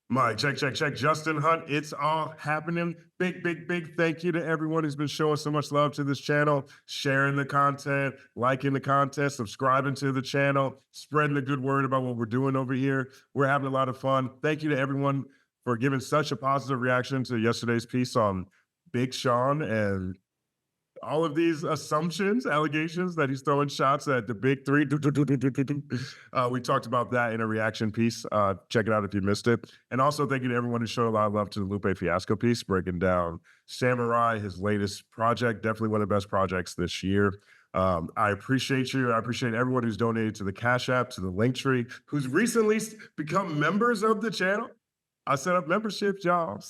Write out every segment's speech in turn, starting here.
Mike, check, check, check. Justin Hunt, it's all happening. Big thank you to everyone who's been showing so much love to this channel, sharing the content, liking the content, subscribing to the channel, spreading the good word about what we're doing over here. We're having a lot of fun. Thank you to everyone for giving such a positive reaction to yesterday's piece on Big Sean and all of these assumptions, allegations that he's throwing shots at the big three. We talked about that in a reaction piece. Check it out if you missed it. And also thank you to everyone who showed a lot of love to the Lupe Fiasco piece, breaking down Samurai, his latest project, definitely one of the best projects this year. I appreciate you. I appreciate everyone who's donated to the Cash App, to the Linktree, who's recently become members of the channel. I set up memberships, y'all.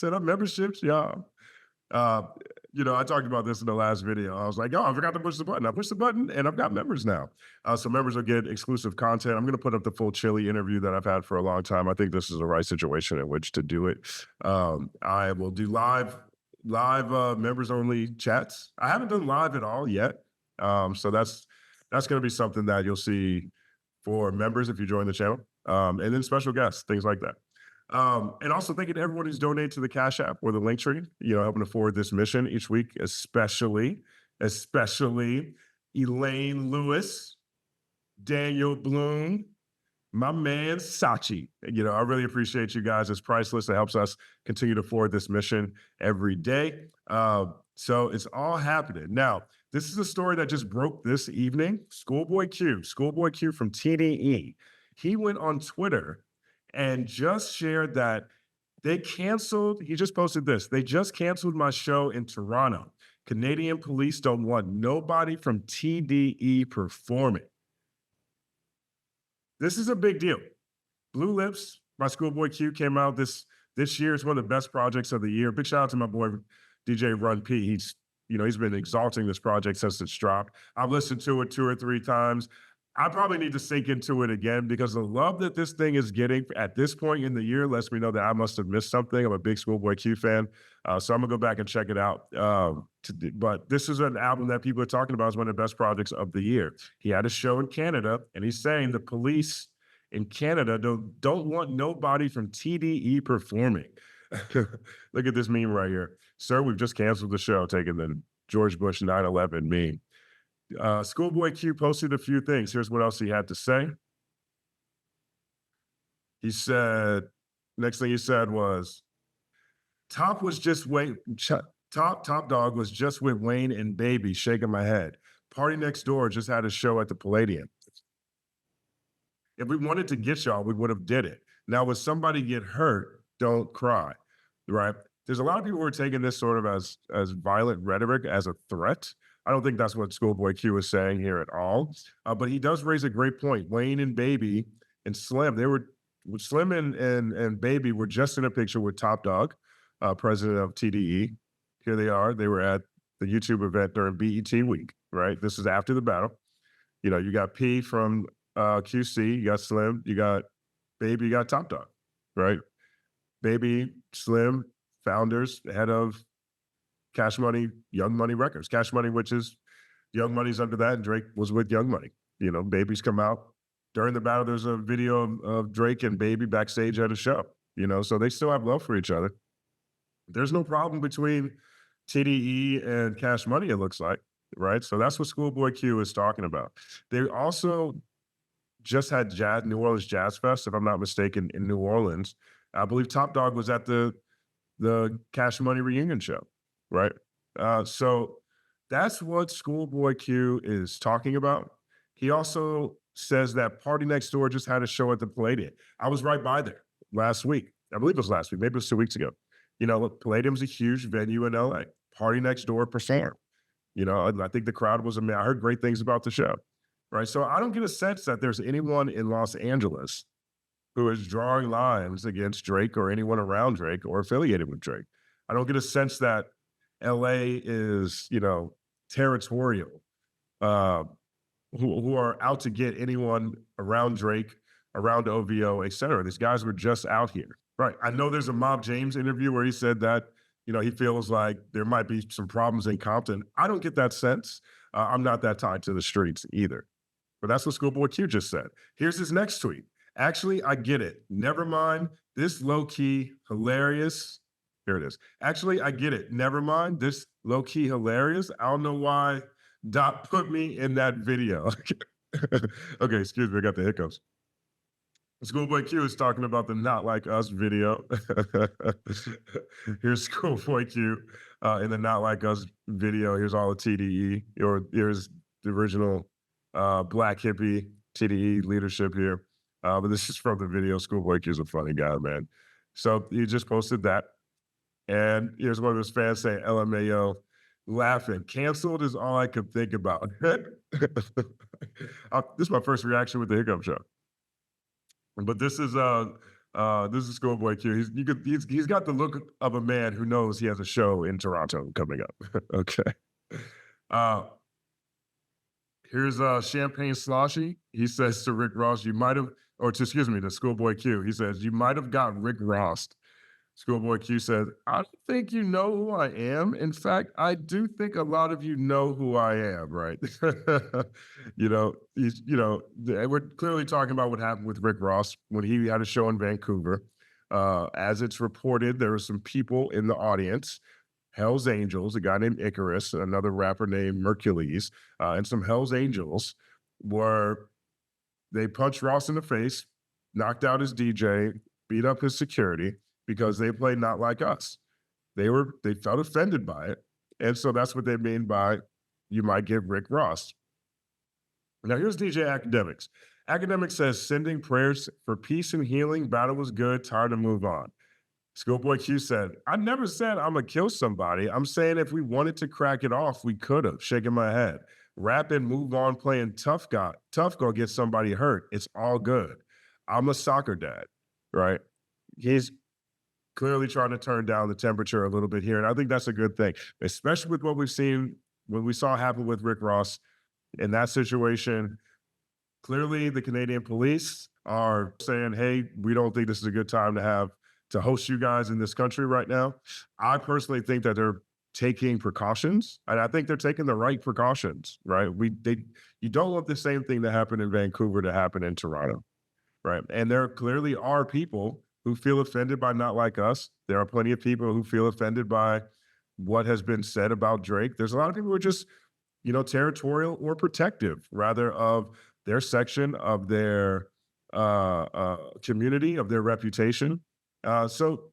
I talked about this in the last video. I was like, oh, I forgot to push the button. I pushed the button and I've got members now. So members will get exclusive content. I'm going to put up the full Chili interview that I've had for a long time. I think this is the right situation in which to do it. I will do live members only chats. I haven't done live at all yet. So that's going to be something that you'll see for members if you join the channel. And then special guests, things like that. And also thank you to everyone who's donated to the Cash App or the Linktree, helping to forward this mission each week, especially Elaine Lewis, Daniel Bloom, my man Sachi. I really appreciate you guys. It's priceless. It helps us continue to forward this mission every day. So it's all happening. Now, this is a story that just broke this evening. ScHoolboy Q from TDE. He went on Twitter and just shared that he just posted this. They just canceled my show in Toronto. Canadian police don't want nobody from TDE performing. This is a big deal. Blue Lips by ScHoolboy Q came out this year. It's one of the best projects of the year. Big shout out to my boy, DJ Run P. He's been exalting this project since it's dropped. I've listened to it 2 or 3 times. I probably need to sink into it again because the love that this thing is getting at this point in the year lets me know that I must have missed something. I'm a big ScHoolboy Q fan, so I'm gonna go back and check it out. But this is an album that people are talking about as one of the best projects of the year. He had a show in Canada, and he's saying the police in Canada don't want nobody from TDE performing. Look at this meme right here. Sir, we've just canceled the show, taking the George Bush 9/11 meme. ScHoolboy Q posted a few things. Here's what else he had to say. He said, next thing he said was, Top Dog was just with Wayne and Baby, shaking my head. Party Next Door just had a show at the Palladium. If we wanted to get y'all, we would have did it. Now, when somebody get hurt, don't cry, right? There's a lot of people who are taking this sort of as violent rhetoric, as a threat. I don't think that's what ScHoolboy Q is saying here at all. But he does raise a great point. Wayne and Baby and Slim, Slim and Baby were just in a picture with Top Dog, president of TDE. Here they are. They were at the YouTube event during BET week, right? This is after the battle. You got P from QC, you got Slim, you got Baby, you got Top Dog, right? Baby, Slim, founders, head of Cash Money, Young Money Records. Cash Money, which is Young Money's under that, and Drake was with Young Money. Baby's come out. During the battle, there's a video of Drake and Baby backstage at a show, so they still have love for each other. There's no problem between TDE and Cash Money, it looks like, right? So that's what ScHoolboy Q is talking about. They also just had New Orleans Jazz Fest, if I'm not mistaken, in New Orleans. I believe Top Dog was at the Cash Money reunion show. Right. So that's what ScHoolboy Q is talking about. He also says that Party Next Door just had a show at the Palladium. I was right by there last week. I believe it was last week. Maybe it was 2 weeks ago. Look, Palladium's a huge venue in LA. Party Next Door performed. I think the crowd was amazing. I heard great things about the show. Right. So I don't get a sense that there's anyone in Los Angeles who is drawing lines against Drake or anyone around Drake or affiliated with Drake. I don't get a sense that LA is, territorial, who are out to get anyone around Drake, around OVO, et cetera. These guys were just out here. Right. I know there's a Mob James interview where he said that, he feels like there might be some problems in Compton. I don't get that sense. I'm not that tied to the streets either. But that's what ScHoolboy Q just said. Here's his next tweet. Actually, I get it. Never mind. This low-key hilarious. Here it is. Actually, I get it. Never mind. This low-key hilarious. I don't know why Dot put me in that video. Okay, excuse me. I got the hiccups. Schoolboy Q is talking about the Not Like Us video. Here's Schoolboy Q in the Not Like Us video. Here's all the TDE, or here's the original Black hippie TDE leadership here. But this is from the video. Schoolboy Q is a funny guy, man. So he just posted that. And here's one of his fans saying, LMAO, laughing. Canceled is all I could think about. This is my first reaction with the hiccup show. But this is Schoolboy Q. He's got the look of a man who knows he has a show in Toronto coming up. Okay. Here's Champagne Sloshy. He says to Rick Ross, you might have, to Schoolboy Q. He says, you might have got Rick Rossed. Schoolboy Q says, I don't think you know who I am. In fact, I do think a lot of you know who I am, right? We're clearly talking about what happened with Rick Ross when he had a show in Vancouver. As it's reported, there were some people in the audience, Hell's Angels, a guy named Icarus, another rapper named Mercules, and some Hell's Angels they punched Ross in the face, knocked out his DJ, beat up his security, because they played Not Like Us. They felt offended by it. And so that's what they mean by you might get Rick Ross. Now here's DJ Academics. Academics says, sending prayers for peace and healing. Battle was good. Time to move on. Schoolboy Q said, I never said I'm going to kill somebody. I'm saying if we wanted to crack it off, we could have. Shaking my head. Rap and move on playing tough guy. Tough gonna get somebody hurt. It's all good. I'm a soccer dad, right? He's clearly trying to turn down the temperature a little bit here. And I think that's a good thing, especially with what we've seen, what we saw happen with Rick Ross in that situation. Clearly, the Canadian police are saying, hey, we don't think this is a good time to host you guys in this country right now. I personally think that they're taking precautions, and I think they're taking the right precautions, right? You don't want the same thing that happened in Vancouver to happen in Toronto, right? And there clearly are people who feel offended by Not Like Us. There are plenty of people who feel offended by what has been said about Drake. There's a lot of people who are just, territorial or protective, rather, of their section of their community, of their reputation. So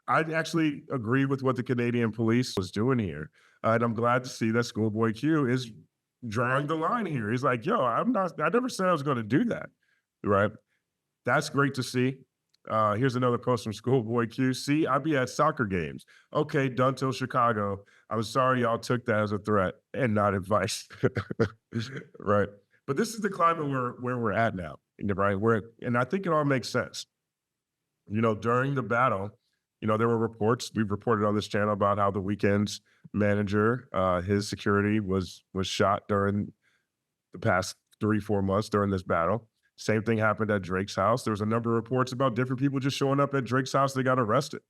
I actually agree with what the Canadian police was doing here. And I'm glad to see that Schoolboy Q is drawing the line here. He's like, yo, I never said I was going to do that, right? That's great to see. Here's another post from Schoolboy Q. See, I be at soccer games. Okay, done till Chicago. I'm sorry y'all took that as a threat and not advice, right? But this is the climate where we're at now, right? And I think it all makes sense. During the battle, there were reports, we've reported on this channel about how the Weeknd's manager, his security was shot during the past 3-4 months during this battle. Same thing happened at Drake's house. There was a number of reports about different people just showing up at Drake's house. They got arrested.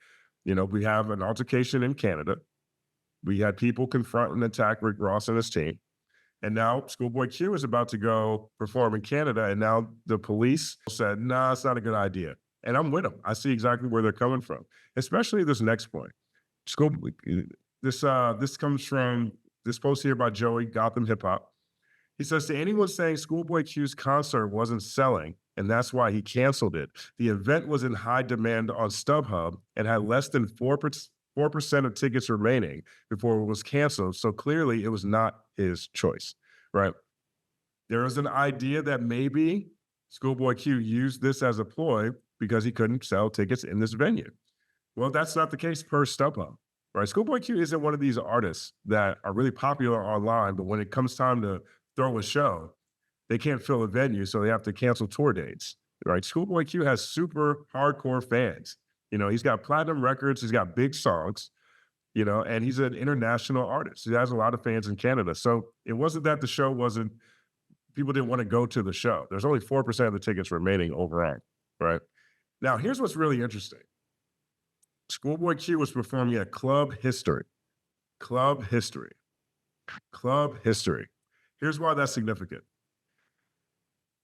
We have an altercation in Canada. We had people confront and attack Rick Ross and his team. And now Schoolboy Q is about to go perform in Canada. And now the police said, nah, it's not a good idea. And I'm with them. I see exactly where they're coming from, especially this next point. This comes from this post here by Joey, Gotham Hip Hop. He says, to anyone saying Schoolboy Q's concert wasn't selling, and that's why he canceled it, the event was in high demand on StubHub and had less than 4% of tickets remaining before it was canceled. So clearly it was not his choice, right? There is an idea that maybe Schoolboy Q used this as a ploy because he couldn't sell tickets in this venue. Well, that's not the case per StubHub, right? Schoolboy Q isn't one of these artists that are really popular online, but when it comes time to throw a show, they can't fill a venue, so they have to cancel tour dates, right? Schoolboy Q has super hardcore fans. He's got platinum records, he's got big songs, and he's an international artist. He has a lot of fans in Canada. So it wasn't that the show people didn't want to go to the show. There's only 4% of the tickets remaining overall, right? Now, here's what's really interesting. Schoolboy Q was performing at Club History. Club History. Club History. Here's why that's significant.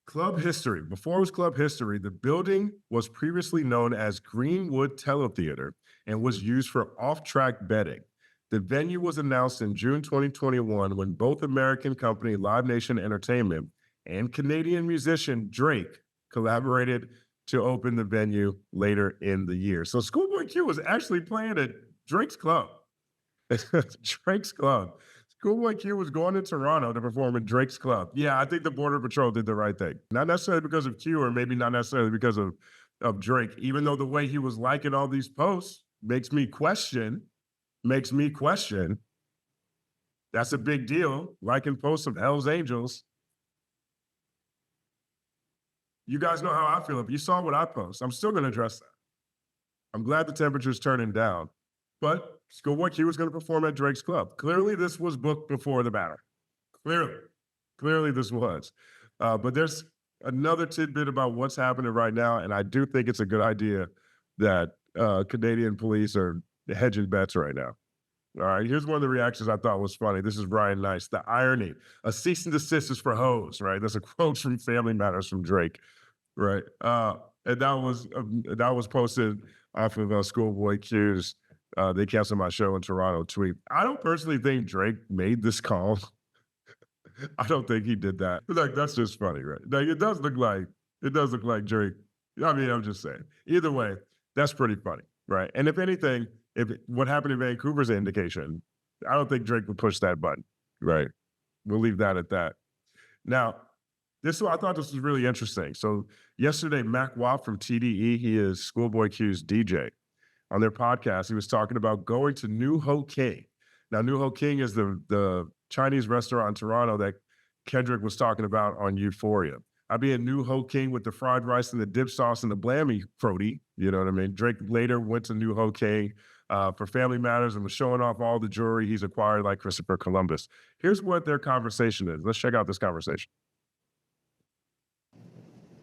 Club history. Before it was club history, the building was previously known as Greenwood Teletheater and was used for off-track betting. The venue was announced in June 2021 when both American company Live Nation Entertainment and Canadian musician Drake collaborated to open the venue later in the year. So ScHoolboy Q was actually playing at Drake's club. Drake's club. ScHoolboy Q was going to Toronto to perform at Drake's club. Yeah, I think the Border Patrol did the right thing. Not necessarily because of Q, or maybe not necessarily because of Drake, even though the way he was liking all these posts makes me question. That's a big deal, liking posts of Hell's Angels. You guys know how I feel. If you saw what I post, I'm still going to address that. I'm glad the temperature's turning down. But ScHoolboy Q was going to perform at Drake's club. Clearly, this was booked before the battle. Clearly this was. But there's another tidbit about what's happening right now, and I do think it's a good idea that Canadian police are hedging bets right now. All right, here's one of the reactions I thought was funny. This is Brian Nice. The irony: a cease and desist is for hoes, right? That's a quote from Family Matters from Drake, right? And that was posted off of ScHoolboy Q's "They Canceled My Show in Toronto" tweet. I don't personally think Drake made this call. I don't think he did that. Like, that's just funny, right? Like, it does look like Drake. I mean, I'm just saying. Either way, that's pretty funny, right? And if anything, what happened in Vancouver is an indication, I don't think Drake would push that button, right? We'll leave that at that. Now, I thought this was really interesting. So yesterday, Mac Wap from TDE, he is ScHoolboy Q's DJ. On their podcast, he was talking about going to New Ho King. Now, New Ho King is the Chinese restaurant in Toronto that Kendrick was talking about on Euphoria. I'd be at New Ho King with the fried rice and the dip sauce and the blammy frody. You know what I mean? Drake later went to New Ho King for Family Matters and was showing off all the jewelry he's acquired like Christopher Columbus. Here's what their conversation is. Let's check out this conversation.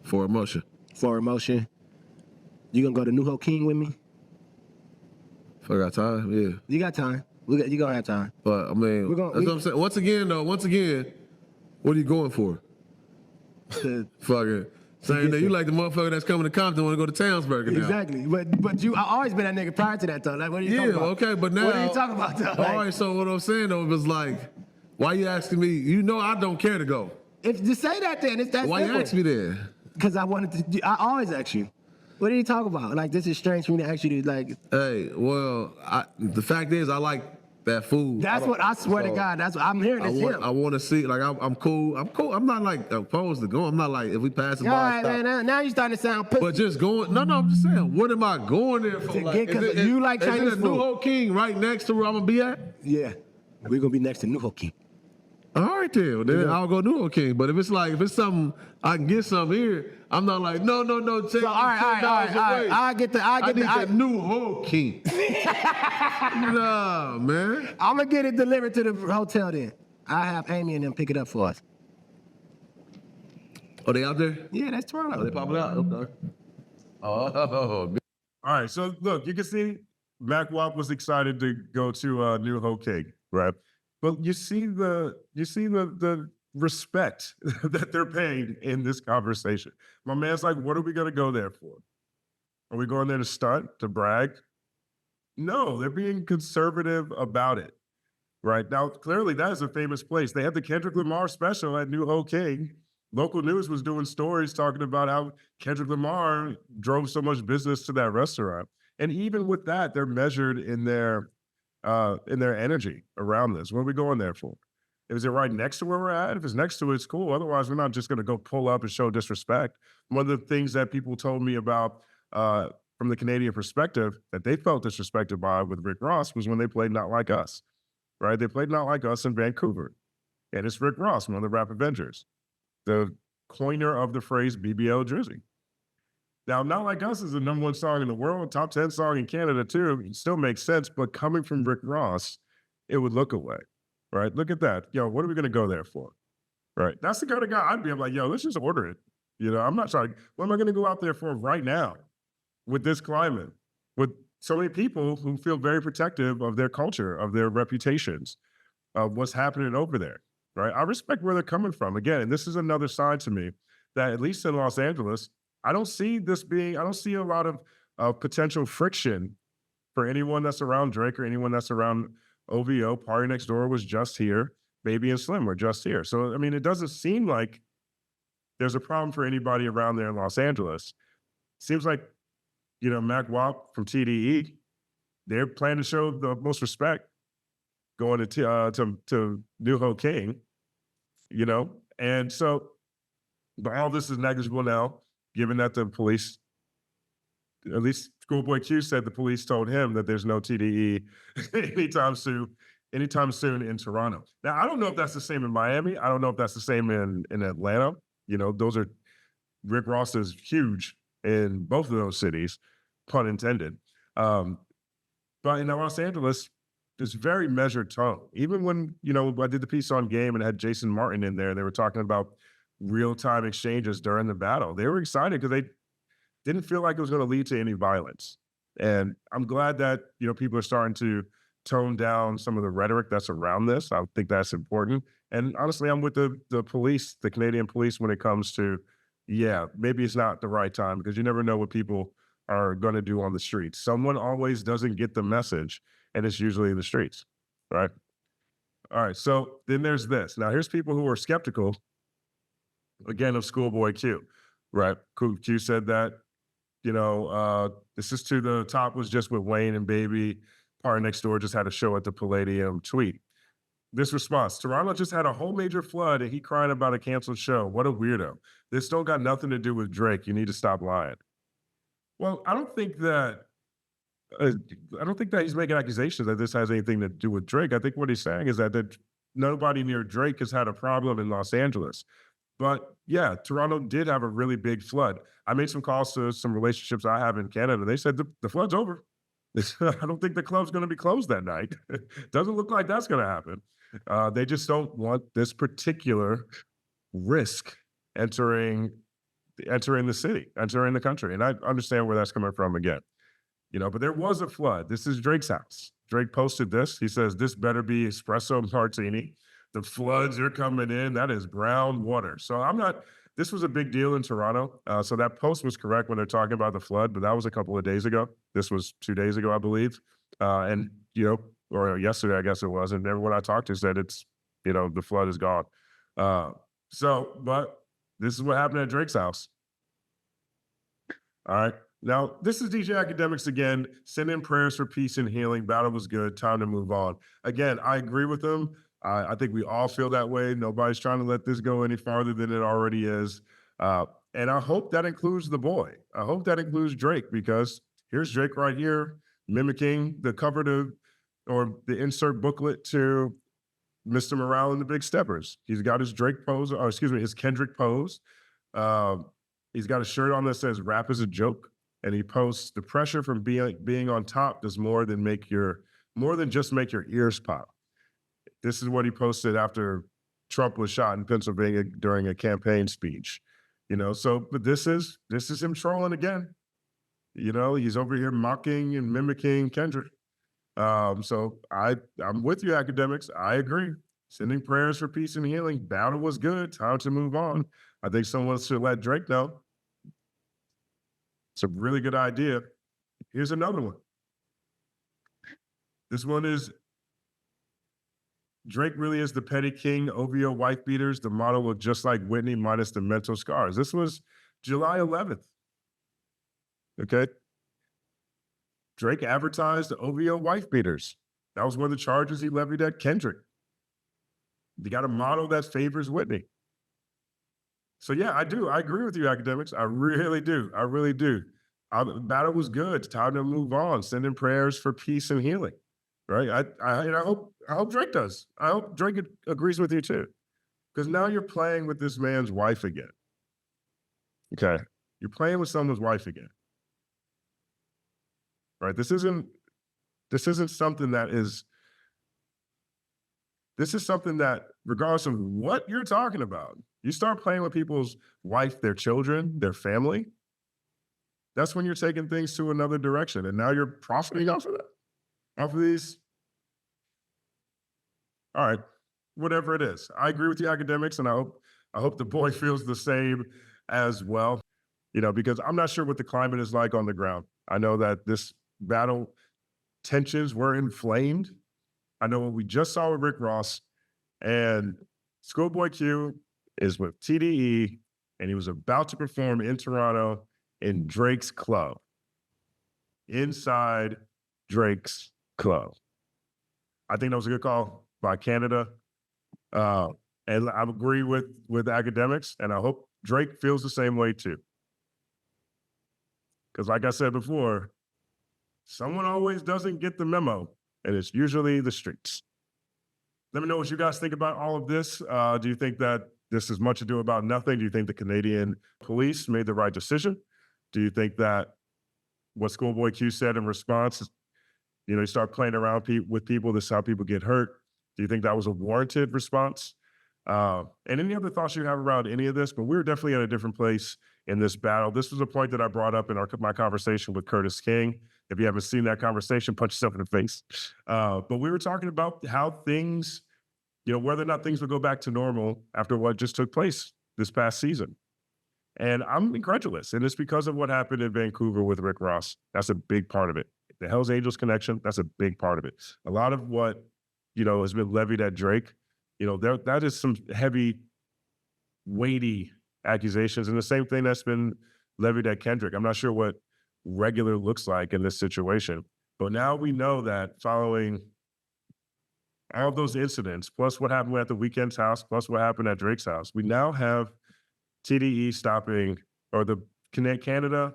For emotion. You gonna go to New Ho King with me? If I got time, yeah. You got time. You gonna have time. But I mean, that's what I'm saying. Once again, what are you going for? Fucking same thing. You like the motherfucker that's coming to Compton want to go to Townsburg now. Exactly. But I always been that nigga prior to that though. Like, what are you talking about? Okay, but now what are you talking about though? Like, all right, so what I'm saying though is like, why you asking me? You know I don't care to go. If just say that then, it's that why simple. You ask me then? Because I wanted to. I always ask you. What are you talking about? Like, this is strange for me to ask you to like. Hey, well, the fact is I like that food. That's what I swear to God. That's what I'm hearing. I want to see. Like, I'm cool. I'm not like opposed to going. I'm not like if we pass the bar. All right, man. Now you're starting to sound pussy. But just going. No. I'm just saying. What am I going there for? Because you like Chinese food. Is it a New Ho King right next to where I'm gonna be at? Yeah, we're gonna be next to New Ho King. All right then I'll go New Ho King. But if it's something I can get some here, I'm not like no. Take all right. I get the New Ho King. Nah, man. I'm gonna get it delivered to the hotel then. I have Amy and them pick it up for us. Oh, they out there? Yeah, that's Toronto. Oh, they popping out. Okay. Oh. All right, so look, you can see Mac Wap was excited to go to New Ho King, right? But you see the respect that they're paying in this conversation. My man's like, what are we gonna go there for? Are we going there to stunt, to brag? No, they're being conservative about it, right? Now, clearly that is a famous place. They had the Kendrick Lamar special at New Ho King. Local news was doing stories talking about how Kendrick Lamar drove so much business to that restaurant. And even with that, they're measured in their energy around this. What are we going there for? Is it right next to where we're at? If it's next to it, it's cool. Otherwise, we're not just going to go pull up and show disrespect. One of the things that people told me about from the Canadian perspective that they felt disrespected by with Rick Ross was when they played Not Like Us, right? They played Not Like Us in Vancouver. And it's Rick Ross, one of the Rap Avengers, the coiner of the phrase BBL Drizzy. Now, Not Like Us is the #1 song in the world, top 10 song in Canada too. It still makes sense, but coming from Rick Ross, it would look away, right? Look at that. Yo, what are we gonna go there for? Right? That's the kind of guy I'd be. I'm like, yo, let's just order it. You know, I'm not trying, what am I gonna go out there for right now with this climate, with so many people who feel very protective of their culture, of their reputations, of what's happening over there, right? I respect where they're coming from. Again, and this is another side to me that at least in Los Angeles, I don't see a lot of potential friction for anyone that's around Drake or anyone that's around OVO. Party Next Door was just here. Baby and Slim were just here. So, I mean, it doesn't seem like there's a problem for anybody around there in Los Angeles. Seems like, Mac Wop from TDE, they're planning to show the most respect going to New Ho King, and so, but all this is negligible now, given that the police, at least ScHoolboy Q said the police told him that there's no TDE anytime soon in Toronto. Now, I don't know if that's the same in Miami. I don't know if that's the same in Atlanta. Rick Ross is huge in both of those cities, pun intended. But in Los Angeles, there's very measured tone. Even when, I did the piece on Game and had Jason Martin in there, they were talking about real-time exchanges during the battle. They were excited because they didn't feel like it was going to lead to any violence. And I'm glad that, people are starting to tone down some of the rhetoric that's around this. I think that's important. And honestly, I'm with the police, the Canadian police, when it comes to, maybe it's not the right time, because you never know what people are going to do on the streets. Someone always doesn't get the message, and it's usually the streets, right? All right, so then there's this. Now, here's people who are skeptical, again, of ScHoolboy Q, right? Q said that, this is to the top was just with Wayne and Baby. Party Next Door just had a show at the Palladium. Tweet. This response: Toronto just had a whole major flood and he crying about a canceled show. What a weirdo. This don't got nothing to do with Drake. You need to stop lying. Well, I don't think that he's making accusations that this has anything to do with Drake. I think what he's saying is that nobody near Drake has had a problem in Los Angeles. But yeah, Toronto did have a really big flood. I made some calls to some relationships I have in Canada. They said the flood's over. I don't think the club's going to be closed that night. Doesn't look like that's going to happen. They just don't want this particular risk entering the city, entering the country. And I understand where that's coming from again. But there was a flood. This is Drake's house. Drake posted this. He says, this better be espresso martini. The floods are coming in. That is brown water. So this was a big deal in Toronto. So that post was correct when they're talking about the flood, but that was a couple of days ago. This was 2 days ago, I believe. Or yesterday, I guess it was. And everyone I talked to said it's, the flood is gone. But this is what happened at Drake's house. All right. Now, this is DJ Academics again. Send in prayers for peace and healing. Battle was good. Time to move on. Again, I agree with them. I think we all feel that way. Nobody's trying to let this go any farther than it already is. And I hope that includes the boy. I hope that includes Drake, because here's Drake right here mimicking the cover or the insert booklet to Mr. Morale and the Big Steppers. He's got his Drake pose, his Kendrick pose. He's got a shirt on that says rap is a joke. And he posts, the pressure from being on top does more than just make your ears pop. This is what he posted after Trump was shot in Pennsylvania during a campaign speech. But this is him trolling again. He's over here mocking and mimicking Kendrick. So I'm with you, Academics. I agree. Sending prayers for peace and healing. Battle was good. Time to move on. I think someone should let Drake know. It's a really good idea. Here's another one. This one is, Drake really is the petty king. OVO wife beaters. The model looked just like Whitney minus the mental scars. This was July 11th. Okay. Drake advertised the OVO wife beaters. That was one of the charges he levied at Kendrick. They got a model that favors Whitney. So yeah, I do. I agree with you, Academics. I really do. I really do. The battle was good. It's time to move on. Send in prayers for peace and healing. Right? I hope Drake does. I hope Drake agrees with you too. Because now you're playing with this man's wife again. Okay. You're playing with someone's wife again. Right? This isn't something that is. This is something that, regardless of what you're talking about, you start playing with people's wife, their children, their family. That's when you're taking things to another direction. And now you're profiting off of that. Off of these. All right. Whatever it is. I agree with you, Academics, and I hope the boy feels the same. as well, because I'm not sure what the climate is like on the ground. I know that this battle tensions were inflamed. I know what we just saw with Rick Ross, and ScHoolboy Q is with TDE, and he was about to perform in Toronto in Drake's club, inside Drake's club. I think that was a good call by Canada. And I agree with academics, and I hope Drake feels the same way too. Because like I said before, someone always doesn't get the memo, and it's usually the streets. Let me know what you guys think about all of this. Do you think that this is much ado about nothing? Do you think the Canadian police made the right decision? Do you think that what ScHoolboy Q said in response, you start playing around with people, this is how people get hurt? Do you think that was a warranted response? And any other thoughts you have around any of this? But we're definitely at a different place in this battle. This was a point that I brought up in my conversation with Curtis King. If you haven't seen that conversation, punch yourself in the face. But we were talking about how things, whether or not things will go back to normal after what just took place this past season. And I'm incredulous. And it's because of what happened in Vancouver with Rick Ross. That's a big part of it. The Hells Angels connection, that's a big part of it. A lot of what, has been levied at Drake, that is some heavy, weighty accusations. And the same thing that's been levied at Kendrick. I'm not sure what regular looks like in this situation. But now we know that following all of those incidents, plus what happened at the Weeknd's house, plus what happened at Drake's house, we now have TDE stopping, or the Canada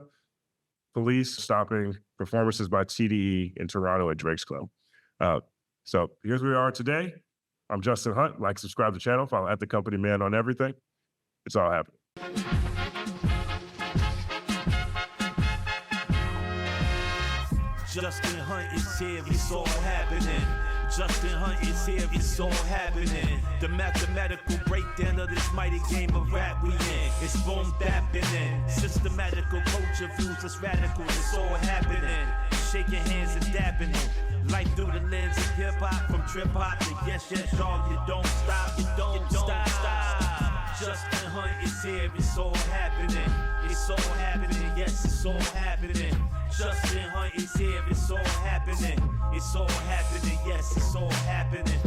police stopping performances by TDE in Toronto at Drake's club. So here's where we are today. I'm Justin Hunt. Like, subscribe to the channel, follow at The Company Man on everything. It's all happening. Justin Hunt is here, it's all happening. Justin Hunt is here, it's all happening. The mathematical breakdown of this mighty game of rap we in. It's boom bapping. Systematical culture views, it's radical, it's all happening. Shaking hands and dabbing it. Life through the lens of hip-hop, from trip-hop to yes, y'all, you don't stop, you don't stop. Justin Hunt is here, it's all happening. It's all happening, yes, it's all happening. Justin Hunt is here, it's all happening. It's all happening, yes, it's all happening.